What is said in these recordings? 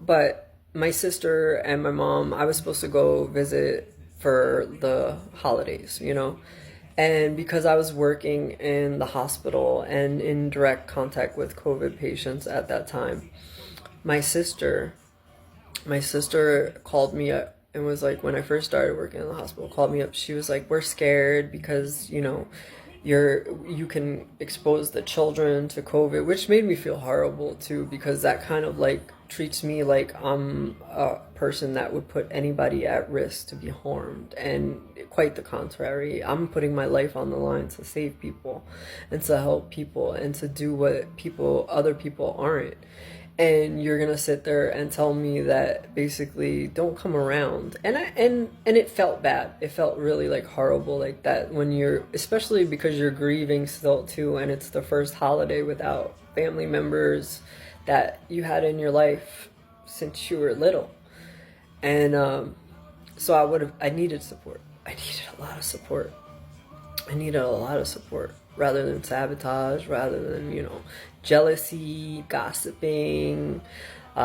But my sister and my mom, I was supposed to go visit for the holidays, you know? And because I was working in the hospital and in direct contact with COVID patients at that time, my sister, my sister called me up and was like, when I first started working in the hospital, called me up. She was like, we're scared because, you can expose the children to COVID, which made me feel horrible too, because that kind of like treats me like I'm a person that would put anybody at risk to be harmed. And quite the contrary, I'm putting my life on the line to save people and to help people and to do what other people aren't. And you're gonna sit there and tell me that basically don't come around. And it felt bad. It felt really like horrible like that when you're, especially because you're grieving still too, and it's the first holiday without family members that you had in your life since you were little. And so I needed support. I needed a lot of support. I needed a lot of support rather than sabotage, rather than, jealousy, gossiping,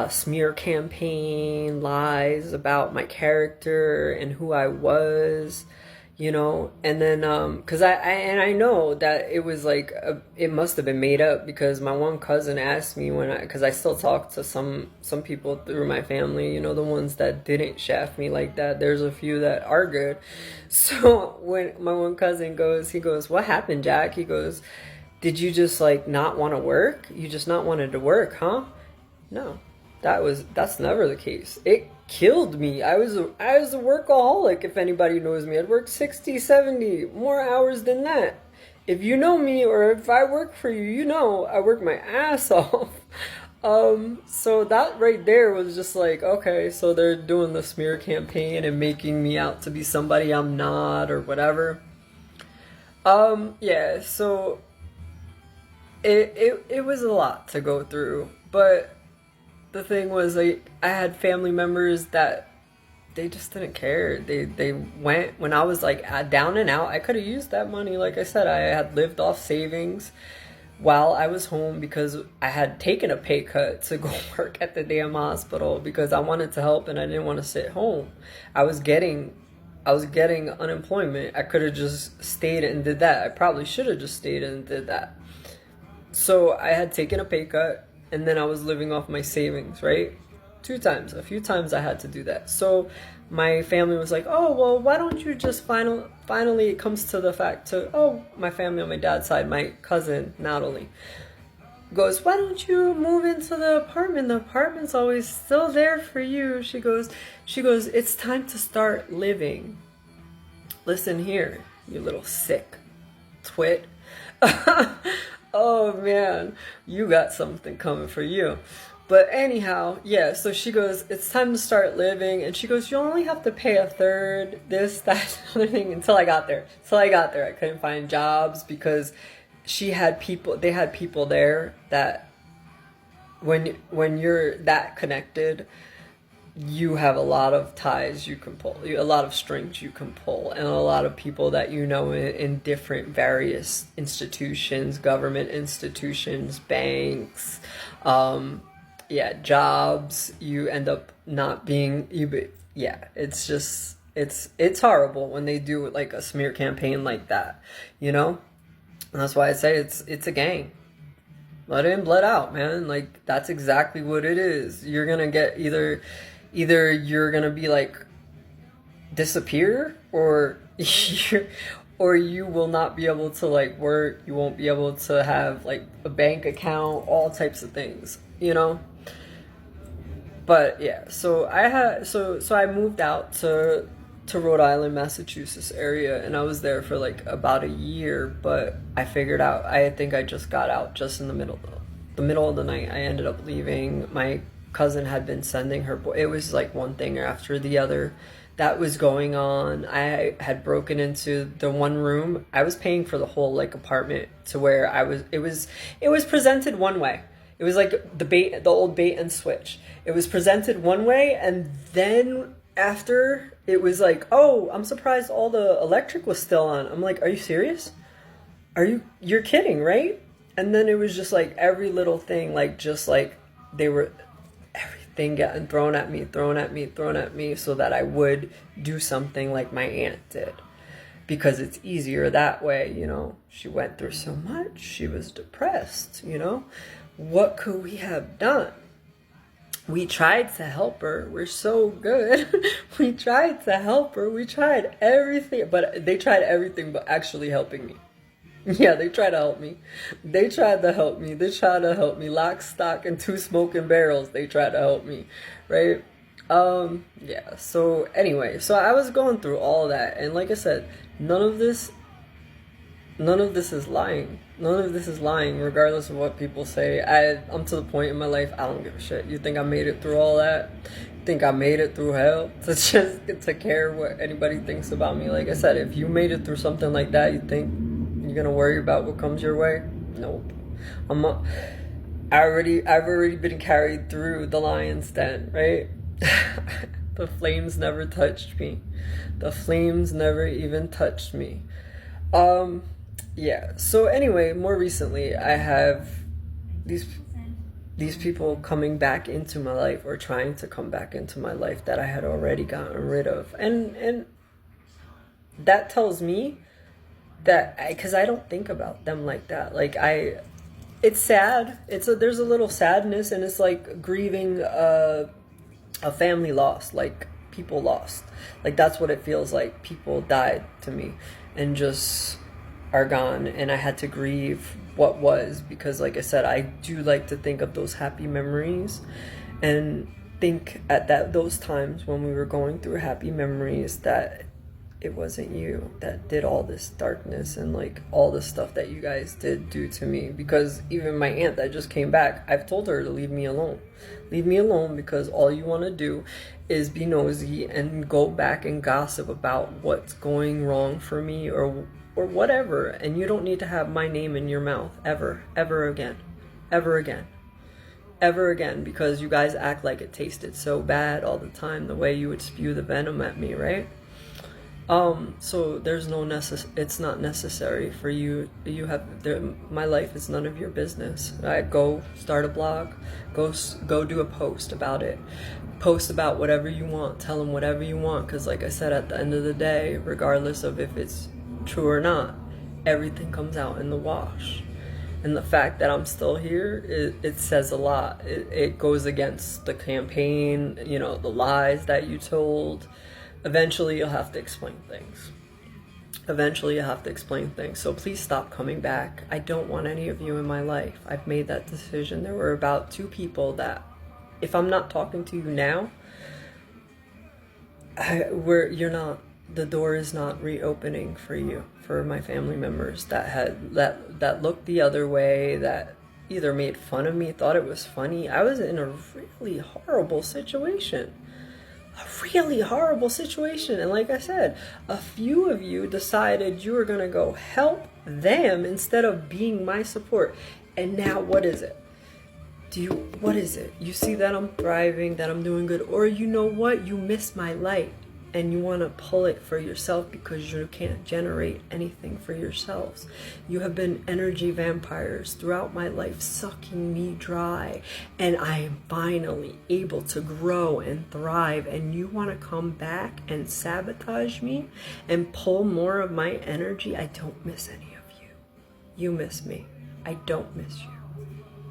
smear campaign, lies about my character and who I was, and then, cause I know that it was like, it must have been made up because my one cousin asked me cause I still talk to some people through my family, the ones that didn't shaft me like that. There's a few that are good. So when my one cousin he goes, what happened, Jack? He goes, did you just like not want to work? You just not wanted to work, huh? No, that's never the case. It killed me. I was a workaholic. If anybody knows me, I'd work 60, 70 more hours than that. If you know me or if I work for you, I work my ass off. So that right there was just like, okay, so they're doing the smear campaign and making me out to be somebody I'm not or whatever. Yeah, so it was a lot to go through, but the thing was, like, I had family members that they just didn't care. They went when I was like down and out. I could have used that money. Like I said, I had lived off savings while I was home because I had taken a pay cut to go work at the damn hospital because I wanted to help and I didn't want to sit home. I was getting I was getting unemployment. I could have just stayed and did that. I probably should have just stayed and did that. So I had taken a pay cut and then I was living off my savings, right? A few times I had to do that. So my family was like, oh, well, why don't you just finally it comes to the fact to, oh, my family on my dad's side, my cousin, Natalie, goes, why don't you move into the apartment? The apartment's always still there for you. She goes, it's time to start living. Listen here, you little sick twit. Oh man, you got something coming for you. But anyhow, yeah, so she goes, it's time to start living. And she goes, you only have to pay a third, this, that, other thing until I got there. I couldn't find jobs because they had people there that when you're that connected, you have a lot of ties you can pull, a lot of strings you can pull, and a lot of people that in different various institutions, government institutions, banks, yeah, jobs. You end up not being you. Yeah, it's just it's horrible when they do like a smear campaign like that, and that's why I say it's a gang. Blood in, blood out, man. Like that's exactly what it is. You're gonna get either you're gonna be like disappear or or you will not be able to like work. You won't be able to have like a bank account, all types of things. But yeah, so I moved out to Rhode Island, Massachusetts area, and I was there for like about a year. But I figured out, I think I just got out just in the middle of the night. I ended up leaving. My cousin had been sending her boy. It was like one thing after the other that was going on. I had broken into the one room. I was paying for the whole like apartment to where it was presented one way. It was like the old bait and switch. It was presented one way, and then after it was like, oh, I'm surprised all the electric was still on. I'm like, are you serious? You're kidding, right? And then it was just like every little thing, like just like they were everything getting thrown at me, thrown at me, so that I would do something like my aunt did. Because it's easier that way, you know. She went through so much. She was depressed, you know. What could we have done? We tried to help her. We're so good. We tried to help her. We tried everything. But they tried everything but actually helping me. Yeah, they tried to help me. They tried to help me. They tried to help me. Lock, stock, and two smoking barrels. They tried to help me, right? Yeah. So anyway, so I was going through all that, and like I said, none of this is lying. None of this is lying, regardless of what people say. I'm to the point in my life, I don't give a shit. You think I made it through all that? You think I made it through hell to just get to care what anybody thinks about me? Like I said, if you made it through something like that, you think you're gonna worry about what comes your way? Nope. I've already been carried through the lion's den, right? The flames never touched me. The flames never even touched me. Yeah. So anyway, more recently, I have these people coming back into my life, or trying to come back into my life, that I had already gotten rid of, and that tells me that because I don't think about them like that. Like it's sad. There's a little sadness, and it's like grieving a family lost, like people lost. Like that's what it feels like. People died to me and just are gone, and I had to grieve what was, because like I said, I do like to think of those happy memories and think at those times when we were going through happy memories that it wasn't you that did all this darkness and like all the stuff that you guys did do to me. Because even my aunt that just came back, I've told her to leave me alone. Leave me alone, because all you want to do is be nosy and go back and gossip about what's going wrong for me or whatever, and you don't need to have my name in your mouth ever again, because you guys act like it tasted so bad all the time, the way you would spew the venom at me, right? So there's no it's not necessary for you. My life is none of your business. Right? Go start a blog, go do a post about it. Post about whatever you want, tell them whatever you want, because like I said, at the end of the day, regardless of if it's true or not, everything comes out in the wash. And the fact that I'm still here, it says a lot. It goes against the campaign, you know, the lies that you told. Eventually you'll have to explain things. So please stop coming back. I don't want any of you in my life. I've made that decision. There were about 2 people that, if I'm not talking to you now, the door is not reopening for you, for my family members that looked the other way, that either made fun of me, thought it was funny. I was in a really horrible situation. And like I said, a few of you decided you were going to go help them instead of being my support. And now what is it? What is it? You see that I'm thriving, that I'm doing good, or you know what? You miss my light and you want to pull it for yourself because you can't generate anything for yourselves. You have been energy vampires throughout my life, sucking me dry, and I am finally able to grow and thrive, and you want to come back and sabotage me and pull more of my energy? I don't miss any of you. You miss me. I don't miss you.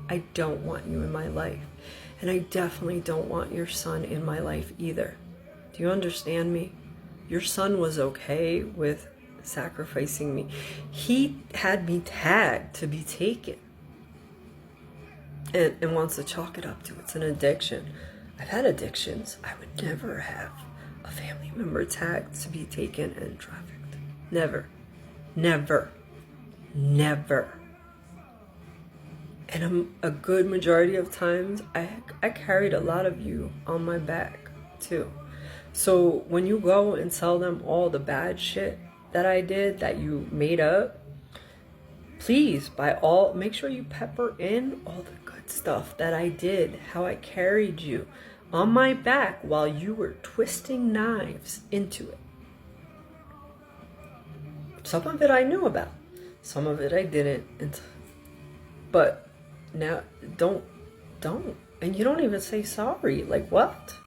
I don't want you in my life, and I definitely don't want your son in my life either. Do you understand me? Your son was okay with sacrificing me. He had me tagged to be taken, and wants to chalk it up to it's an addiction. I've had addictions. I would never have a family member tagged to be taken and trafficked. Never. And a good majority of times, I carried a lot of you on my back too. So when you go and tell them all the bad shit that I did, that you made up, please, make sure you pepper in all the good stuff that I did, how I carried you on my back while you were twisting knives into it. Some of it I knew about, some of it I didn't. But now, don't And you don't even say sorry. Like, what?